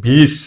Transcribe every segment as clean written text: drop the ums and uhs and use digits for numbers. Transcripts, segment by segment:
20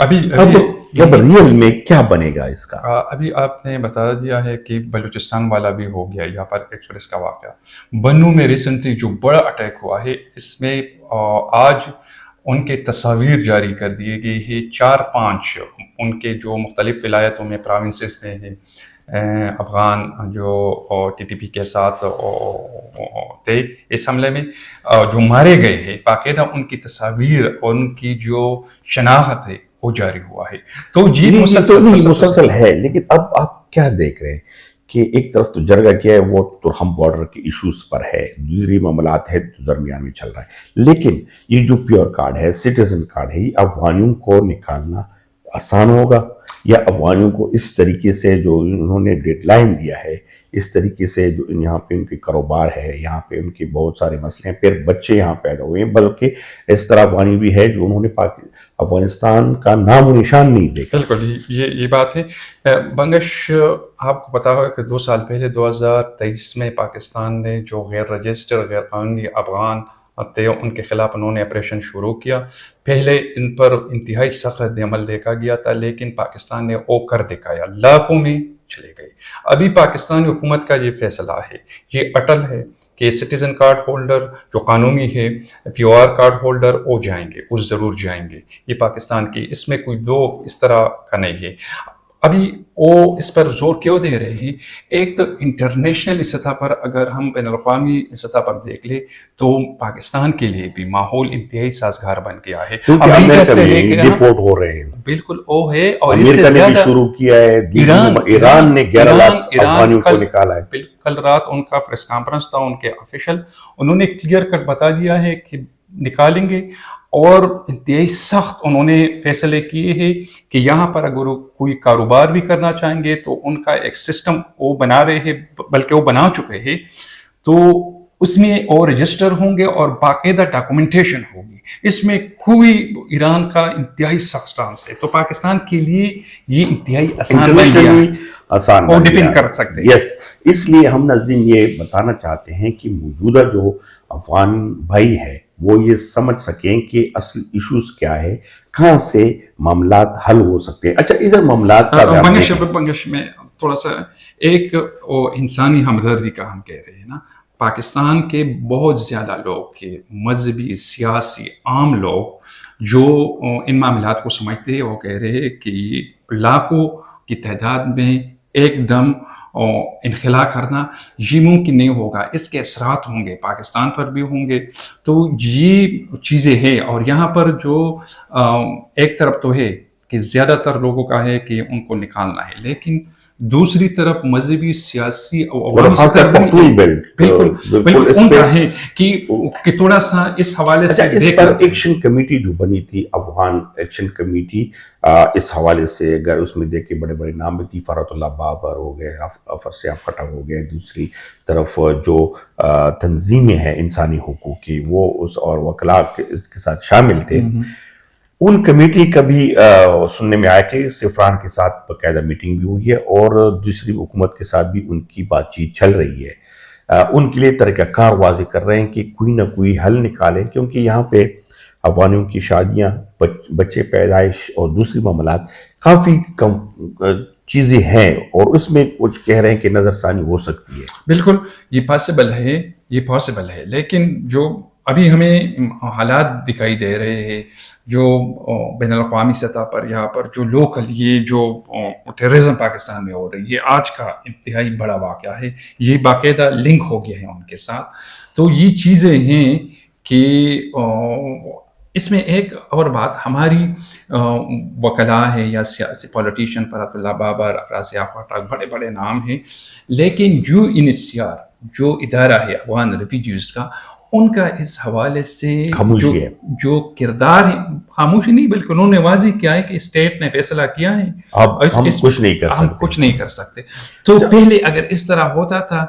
ابھی اب ابھی ریئل میں کیا بنے گا اس کا؟ ابھی آپ نے بتا دیا ہے کہ بلوچستان والا بھی ہو گیا یہاں پر ایکسپریس کا واقعہ. بنو میں ریسنٹلی جو بڑا اٹیک ہوا ہے اس میں آج ان کے تصاویر جاری کر دیے گئے ہیں 4-5 ان کے جو مختلف ولایتوں میں پراونسز میں ہیں افغان جو ٹی ٹی پی کے ساتھ تھے اس حملے میں جو مارے گئے ہیں باقاعدہ ان کی تصاویر اور ان کی جو شناخت ہے وہ جاری ہوا ہے. تو یہ مسلسل مسلسل ہے، لیکن اب آپ کیا دیکھ رہے ہیں کہ ایک طرف تو جرگہ کیا ہے وہ ترہم بارڈر کے ایشوز پر ہے، دوسری معاملات ہے جو درمیان میں چل رہا ہے، لیکن یہ جو پیور کارڈ ہے، سٹیزن کارڈ ہے، یہ افغانیوں کو نکالنا آسان ہوگا یا افغانیوں کو اس طریقے سے جو انہوں نے ڈیڈ لائن دیا ہے، اس طریقے سے جو یہاں پہ ان کے کاروبار ہے، یہاں پہ ان کے بہت سارے مسئلے ہیں، پھر بچے یہاں پیدا ہوئے ہیں، بلکہ اس طرح افغانی بھی ہے جو انہوں نے افغانستان کا نام و نشان نہیں دیکھا. بالکل یہ بات ہے. بنگش آپ کو پتا ہوگا کہ 2 سال پہلے 2023 میں پاکستان نے جو غیر رجسٹر غیر قانونی افغان تھے ان کے خلاف انہوں نے آپریشن شروع کیا. پہلے ان پر انتہائی سخت رد عمل دیکھا گیا تھا لیکن پاکستان نے وہ کر دکھایا، لاکھوں میں چلے گئے. ابھی پاکستانی حکومت کا یہ فیصلہ ہے، یہ اٹل ہے کہ سٹیزن کارڈ ہولڈر جو قانونی ہے، پیو آر کارڈ ہولڈر وہ جائیں گے، وہ ضرور جائیں گے. یہ پاکستان کی اس میں کوئی دو اس طرح کا نہیں ہے. ابھی وہ اس پر زور کیوں دے رہے ہیں؟ ایک تو انٹرنیشنل سطح پر اگر ہم بین الاقوامی سطح پر دیکھ لیں تو پاکستان کے لیے بھی ماحول انتہائی سازگار بن گیا ہے. امریکہ سے لے کے ڈیپورٹ ہو رہے ہیں، بالکل وہ ہے. اور امریکہ نے بھی شروع کیا ہے، ایران نے 11 لاکھ افغانیوں کو نکالا ہے. کل رات ان کا پریس کانفرنس تھا، ان کے آفیشل انہوں نے کلیئر کٹ بتا دیا ہے کہ نکالیں گے، اور انتہائی سخت انہوں نے فیصلے کیے ہیں کہ یہاں پر اگر کوئی کاروبار بھی کرنا چاہیں گے تو ان کا ایک سسٹم وہ بنا رہے ہیں، بلکہ وہ بنا چکے ہیں، تو اس میں اور رجسٹر ہوں گے اور باقاعدہ ڈاکومنٹیشن ہوگی. اس میں کوئی ایران کا انتہائی سخت سٹانس ہے، تو پاکستان کے لیے یہ انتہائی آسان بن گیا، آسان وہ ڈیپینڈ کر سکتے ہیں. یس، اس لیے ہم ناظرین یہ بتانا چاہتے ہیں کہ موجودہ جو افغان بھائی ہے وہ یہ سمجھ سکیں کہ اصل ایشوز کیا ہے، کہاں سے معاملات حل ہو سکتے ہیں. اچھا، ادھر معاملات کا بنگش میں تھوڑا سا ایک انسانی ہمدردی کا ہم کہہ رہے ہیں نا، پاکستان کے بہت زیادہ لوگ کے مذہبی، سیاسی، عام لوگ جو ان معاملات کو سمجھتے ہیں وہ کہہ رہے ہیں کہ لاکھوں کی تعداد میں ایک دم انخلا کرنا یہ ممکن نہیں ہوگا، اس کے اثرات ہوں گے، پاکستان پر بھی ہوں گے. تو یہ چیزیں ہیں، اور یہاں پر جو ایک طرف تو ہے کہ زیادہ تر لوگوں کا ہے کہ ان کو نکالنا ہے، لیکن دوسری طرف مذہبی، سیاسی اور بالکل ان کا ہے کہ تھوڑا سا اس حوالے سے اس پر ایکشن کمیٹی جو بنی تھی، افغان ایکشن کمیٹی، اس حوالے سے اگر اس میں دیکھیں بڑے بڑے نام تھی، فرحت اللہ بابر ہو گئے، افر سیاف کٹا ہو گئے، دوسری طرف جو تنظیمیں ہیں انسانی حقوق کی وہ اس اور وکلاء کے ساتھ شامل تھے. ان کمیٹی کا بھی سننے میں آیا کہ سفران کے ساتھ باقاعدہ میٹنگ بھی ہوئی ہے اور دوسری حکومت کے ساتھ بھی ان کی بات چیت چل رہی ہے. ان کے لیے طریقہ کار واضح کر رہے ہیں کہ کوئی نہ کوئی حل نکالیں، کیونکہ یہاں پہ افغانیوں کی شادیاں، بچے پیدائش اور دوسری معاملات کافی کم چیزیں ہیں، اور اس میں کچھ کہہ رہے ہیں کہ نظر ثانی ہو سکتی ہے. بالکل یہ پاسبل ہے، لیکن جو ابھی ہمیں حالات دکھائی دے رہے ہیں جو بین الاقوامی سطح پر یہاں پر جو لوکل یہ جو ٹیررزم پاکستان میں ہو رہی ہے، آج کا انتہائی بڑا واقعہ ہے، یہ باقاعدہ لنک ہو گیا ہے ان کے ساتھ. تو یہ چیزیں ہیں کہ اس میں ایک اور بات، ہماری وکلاء ہے یا سیاسی پولیٹیشین، فرحت اللہ بابر، افراز سیاف، بڑے بڑے نام ہیں، لیکن UNHCR جو ادارہ ہے افغان ریفیوجیز کا، ان کا اس حوالے سے جو کردار ہے، خاموشی نہیں بلکہ انہوں نے واضح کیا ہے کہ اسٹیٹ نے فیصلہ کیا ہے، ہم کچھ نہیں کر سکتے. تو پہلے اگر اس طرح ہوتا تھا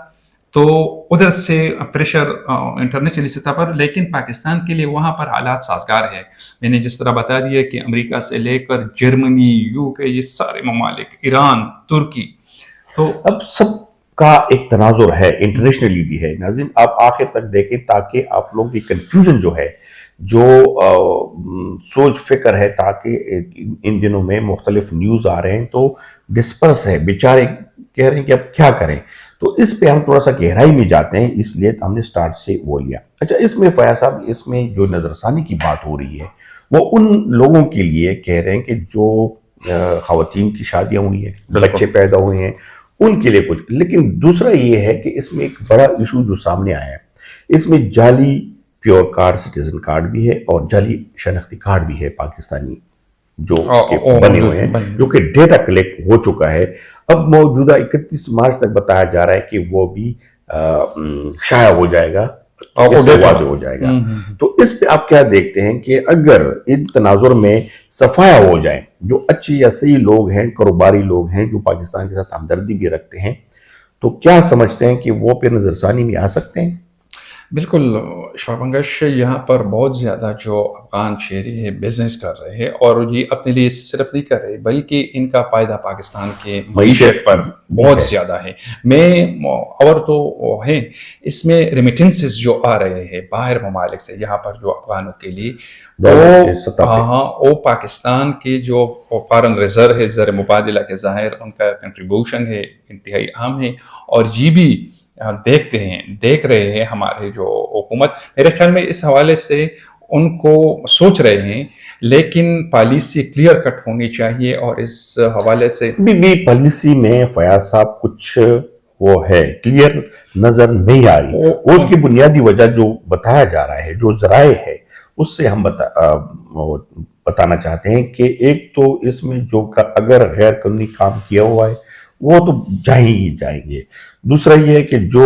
تو ادھر سے پریشر انٹرنیشنل سطح پر، لیکن پاکستان کے لیے وہاں پر حالات سازگار ہے. میں نے جس طرح بتا دیا کہ امریکہ سے لے کر جرمنی، UK، یہ سارے ممالک، ایران، ترکی، تو اب سب کا ایک تناظر ہے، انٹرنیشنلی بھی ہے. ناظرین آپ آخر تک دیکھیں تاکہ آپ لوگ کی کنفیوژن جو ہے جو سوچ فکر ہے، تاکہ ان دنوں میں مختلف نیوز آ رہے ہیں تو ڈسپرس ہے، بیچارے کہہ رہے ہیں کہ اب کیا کریں. تو اس پہ ہم تھوڑا سا گہرائی میں جاتے ہیں، اس لیے ہم نے سٹارٹ سے وہ لیا. اچھا، اس میں فیاض صاحب، اس میں جو نظر ثانی کی بات ہو رہی ہے وہ ان لوگوں کے لیے کہہ رہے ہیں کہ جو خواتین کی شادیاں ہوئی ہیں، بچے پیدا ہوئے ہیں، ان کے لیے کچھ. لیکن دوسرا یہ ہے کہ اس میں ایک بڑا ایشو جو سامنے آیا ہے، اس میں جعلی پیور کارڈ، سٹیزن کارڈ بھی ہے اور جعلی شناختی کارڈ بھی ہے پاکستانی جو کہ بنے ہوئے ہیں، جو کہ ڈیٹا کلیکٹ ہو چکا ہے. اب موجودہ 31 مارچ تک بتایا جا رہا ہے کہ وہ بھی شائع ہو جائے گا، واضح ہو جائے گا. تو اس پہ آپ کیا دیکھتے ہیں کہ اگر ان تناظر میں صفایا ہو جائیں، جو اچھی یا صحیح لوگ ہیں، کاروباری لوگ ہیں، جو پاکستان کے ساتھ ہمدردی بھی رکھتے ہیں، تو کیا سمجھتے ہیں کہ وہ پھر نظر ثانی میں آ سکتے ہیں؟ بالکل شعبنگش، یہاں پر بہت زیادہ جو افغان شہری ہے بزنس کر رہے ہیں، اور یہ اپنے لیے صرف نہیں کر رہے بلکہ ان کا فائدہ پاکستان کے معیشت پر بہت زیادہ ہے. اور تو ہیں اس میں ریمیٹنسز جو آ رہے ہیں باہر ممالک سے یہاں پر جو افغانوں کے لیے، وہ پاکستان کے جو فارن ریزرو ہے، زر مبادلہ کے ظاہر ان کا کنٹریبیوشن ہے، انتہائی اہم ہے. اور یہ بھی دیکھ رہے ہیں ہمارے جو حکومت، میرے خیال میں اس حوالے سے ان کو سوچ رہے ہیں، لیکن پالیسی کلیئر کٹ ہونی چاہیے. اور اس حوالے سے بھی پالیسی میں فیاض صاحب کچھ وہ ہے کلیئر نظر نہیں آ رہی. اس کی بنیادی وجہ جو بتایا جا رہا ہے، جو ذرائع ہے، اس سے ہم بتانا چاہتے ہیں کہ ایک تو اس میں جو اگر غیر قانونی کام کیا ہوا ہے وہ تو جائیں ہی جائیں گے. دوسرا یہ ہے کہ جو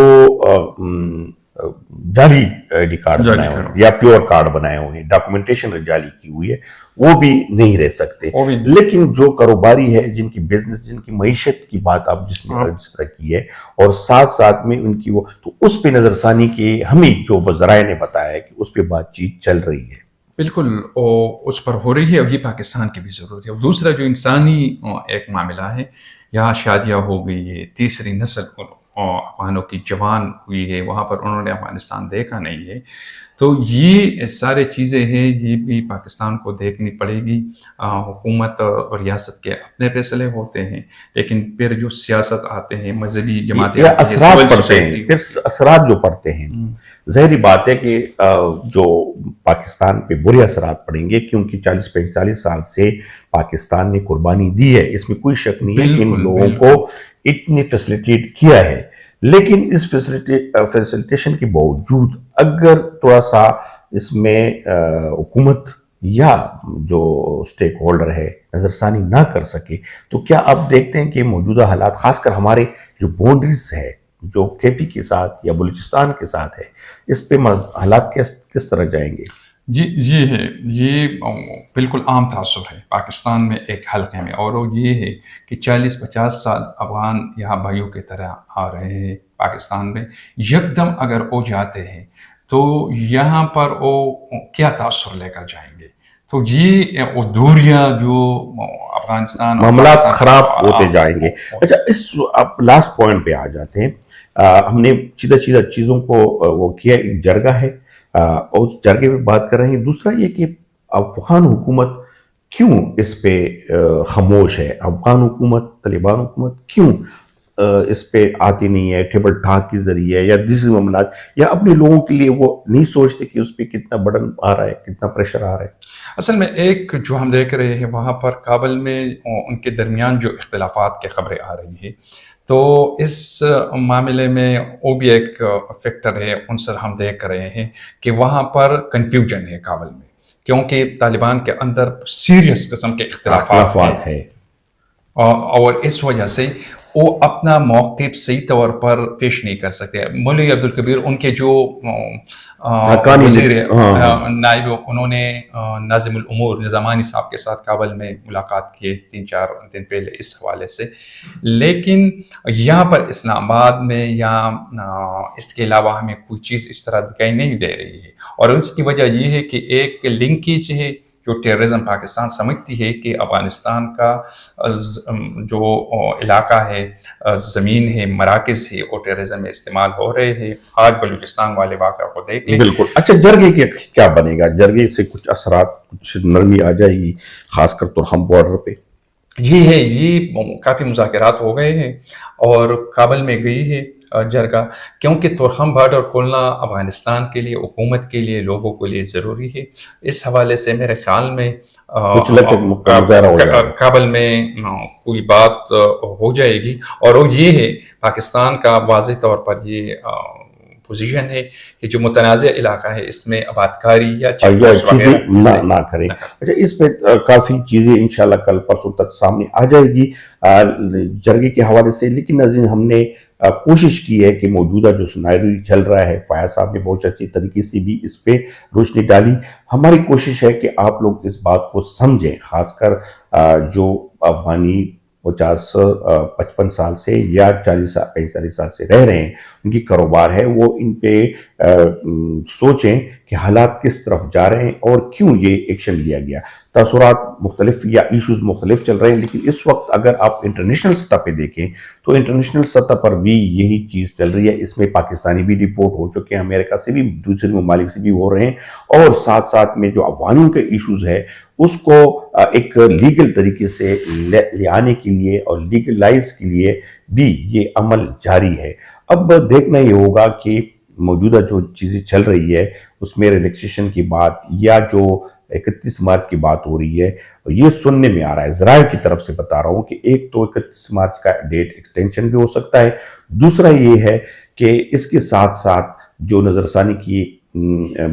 جعلی آئی ڈی کارڈ بنائے ہوئے ہیں یا پیور کارڈ بنائے ہوئے ہیں، ڈاکومنٹیشن جعلی کی ہوئی ہے، وہ بھی نہیں رہ سکتے. لیکن جو کاروباری ہے، جن کی بزنس، جن کی معیشت کی بات آپ جس طرح کی ہے، اور ساتھ ساتھ میں ان کی وہ، تو اس پہ نظر ثانی کی ہمیں جو ذرائع نے بتایا ہے کہ اس پہ بات چیت چل رہی ہے. بالکل اس پر ہو رہی ہے، اور یہ پاکستان کی بھی ضرورت ہے. اور دوسرا جو انسانی ایک معاملہ ہے، یہاں شادیاں ہو گئی ہے، تیسری نسل افغانوں کی جوان ہوئی ہے، وہاں پر انہوں نے افغانستان دیکھا نہیں ہے. تو یہ سارے چیزیں ہیں، یہ بھی پاکستان کو دیکھنی پڑے گی. حکومت اور ریاست کے اپنے فیصلے ہوتے ہیں، لیکن پھر جو سیاست آتے ہیں، مذہبی جماعتیں آتی ہیں، اثرات پڑتے ہیں، پھر اثرات جو پڑتے ہیں، ظاہری بات ہے کہ جو پاکستان پہ برے اثرات پڑیں گے، کیونکہ 40-45 سال سے پاکستان نے قربانی دی ہے، اس میں کوئی شک نہیں ہے. ان لوگوں کو اتنی فیسلیٹیٹ کیا ہے، لیکن اس فیسلیٹیشن کے باوجود اگر تھوڑا سا اس میں حکومت یا جو سٹیک ہولڈر ہے نظر ثانی نہ کر سکے، تو کیا آپ دیکھتے ہیں کہ موجودہ حالات، خاص کر ہمارے جو باؤنڈریز ہے جو کے پی کے ساتھ یا بلوچستان کے ساتھ ہے، اس پہ حالات کس طرح جائیں گے؟ جی یہ ہے، یہ بالکل عام تاثر ہے پاکستان میں ایک حلقے میں، اور وہ یہ ہے کہ 40-50 سال افغان یہاں بھائیوں کی طرح آ رہے ہیں پاکستان میں، یکدم اگر وہ جاتے ہیں تو یہاں پر وہ کیا تاثر لے کر جائیں گے. تو یہ وہ دوریاں جو افغانستان معاملات خراب ہوتے جائیں گے. اچھا، اس آپ لاسٹ پوائنٹ پہ آ جاتے ہیں. ہم نے سیدھا چیزوں کو وہ کیا، ایک جرگہ ہے اور اس جرگے پہ بات کر رہے ہیں. دوسرا یہ کہ افغان حکومت کیوں اس پہ خاموش ہے؟ افغان حکومت، طالبان حکومت کیوں اس پہ آتی نہیں ہے ٹیبل ٹاک کے ذریعے یا دوسری معاملات، یا اپنے لوگوں کے لیے وہ نہیں سوچتے کہ اس پہ کتنا برڈن آ رہا ہے، کتنا پریشر آ رہا ہے؟ اصل میں ایک جو ہم دیکھ رہے ہیں وہاں پر کابل میں ان کے درمیان جو اختلافات کی خبریں آ رہی ہیں، تو اس معاملے میں وہ بھی ایک فیکٹر ہے، عنصر ہم دیکھ رہے ہیں کہ وہاں پر کنفیوژن ہے کابل میں، کیونکہ طالبان کے اندر سیریس قسم کے اختلافات ہیں، اور اس وجہ سے وہ اپنا موقف صحیح طور پر پیش نہیں کر سکتے. مولوی عبدالکبیر ان کے جو وزیر نائب، انہوں نے ناظم الامور نظامانی صاحب کے ساتھ کابل میں ملاقات کی 3-4 دن پہلے اس حوالے سے، لیکن یہاں پر اسلام آباد میں یا اس کے علاوہ ہمیں کوئی چیز اس طرح دکھائی نہیں دے رہی ہے. اور اس کی وجہ یہ ہے کہ ایک لنکیج ہے جو ٹیررزم پاکستان سمجھتی ہے کہ افغانستان کا جو علاقہ ہے، زمین ہے، مراکز ہے، وہ ٹیررزم میں استعمال ہو رہے ہیں. آج بلوچستان والے واقعہ کو دیکھ لیں. بالکل. اچھا جرگے کے کیا بنے گا؟ جرگے سے کچھ اثرات، کچھ نرمی آ جائے گی خاص کر ترہم بارڈر پہ؟ یہ ہے، یہ کافی مذاکرات ہو گئے ہیں اور کابل میں گئی ہے جرگہ، کیونکہ تورخم بارڈر کھولنا افغانستان کے لیے، حکومت کے لیے، لوگوں کے لیے ضروری ہے. اس حوالے سے میرے خیال میں کچھ لچک کا مظاہرہ ہو جائے گا کابل میں کوئی بات ہو جائے گی. اور وہ یہ ہے، پاکستان کا واضح طور پر یہ پوزیشن ہے کہ جو متنازع علاقہ ہے اس میں آبادکاری یا چیک پوسٹ چیزیں وغیرہ نہ کریں. اچھا اس پہ کافی چیزیں انشاءاللہ کل پرسوں تک سامنے آ جائے گی جرگے کے حوالے سے. لیکن ناظرین ہم نے کوشش کی ہے کہ موجودہ جو سیناریو چل رہا ہے، فیاض صاحب نے بہت اچھی طریقے سے بھی اس پہ روشنی ڈالی. ہماری کوشش ہے کہ آپ لوگ اس بات کو سمجھیں، خاص کر جو افغانی 55 سال سے یا 45 سال سے رہ رہے ہیں، ان کی کاروبار ہے، وہ ان پہ سوچیں کہ حالات کس طرف جا رہے ہیں اور کیوں یہ ایکشن لیا گیا. تاثرات مختلف یا ایشوز مختلف چل رہے ہیں، لیکن اس وقت اگر آپ انٹرنیشنل سطح پہ دیکھیں تو انٹرنیشنل سطح پر بھی یہی چیز چل رہی ہے. اس میں پاکستانی بھی رپورٹ ہو چکے ہیں، امریکہ سے بھی، دوسرے ممالک سے بھی ہو رہے ہیں. اور ساتھ ساتھ میں جو افغانوں کے ایشوز ہے اس کو ایک لیگل طریقے سے لے آنے کے لیے اور لیگلائز کے لیے بھی یہ عمل جاری ہے. اب دیکھنا یہ ہوگا کہ موجودہ جو چیزیں چل رہی ہے اس میں ریلیکسیشن کی بات یا جو 31 مارچ کی بات ہو رہی ہے، یہ سننے میں آ رہا ہے، ذرائع کی طرف سے بتا رہا ہوں کہ ایک تو 31 مارچ کا ڈیٹ ایکسٹینشن بھی ہو سکتا ہے. دوسرا یہ ہے کہ اس کے ساتھ ساتھ جو نظر ثانی کی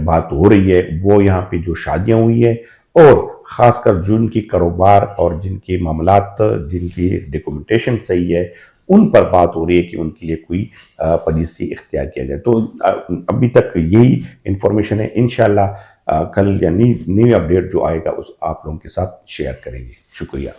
بات ہو رہی ہے وہ یہاں پہ جو شادیاں ہوئی ہیں اور خاص کر جن کی کاروبار اور جن کے معاملات، جن کی ڈاکومنٹیشن صحیح ہے، ان پر بات ہو رہی ہے کہ ان کے لیے کوئی پالیسی اختیار کیا جائے. تو ابھی تک یہی انفارمیشن ہے. انشاءاللہ کل یا نیو اپڈیٹ جو آئے گا اس آپ لوگوں کے ساتھ شیئر کریں گے. شکریہ.